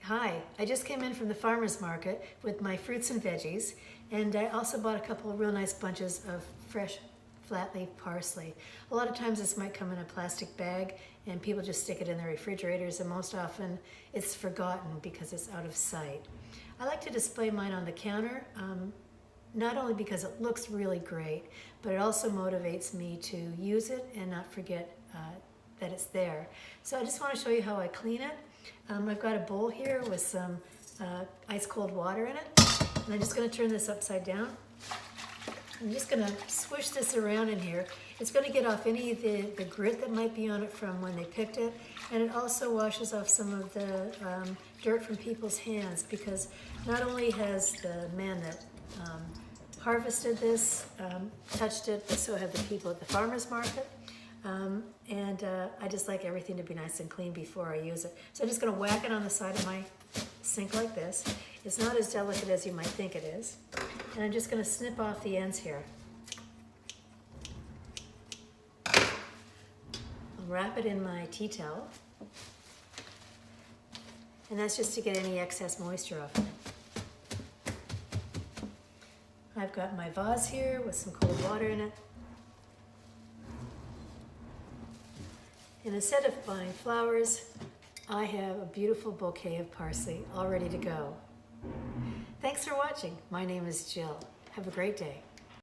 Hi, I just came in from the farmer's market with my fruits and veggies, and I also bought a couple of real nice bunches of fresh flat leaf parsley. A lot of times this might come in a plastic bag and people just stick it in their refrigerators, and most often it's forgotten because it's out of sight. I like to display mine on the counter, not only because it looks really great, but it also motivates me to use it and not forget that it's there. So I just want to show you how I clean it. I've got a bowl here with some ice cold water in it, and I'm just going to turn this upside down. I'm just going to swish this around in here. It's going to get off any of the grit that might be on it from when they picked it, and it also washes off some of the dirt from people's hands, because not only has the man that harvested this touched it, but so have the people at the farmer's market. I just like everything to be nice and clean before I use it. So I'm just going to whack it on the side of my sink like this. It's not as delicate as you might think it is. And I'm just going to snip off the ends here. I'll wrap it in my tea towel. And that's just to get any excess moisture off of it. I've got my vase here with some cold water in it. And instead of buying flowers, I have a beautiful bouquet of parsley all ready to go. Thanks for watching. My name is Jill. Have a great day.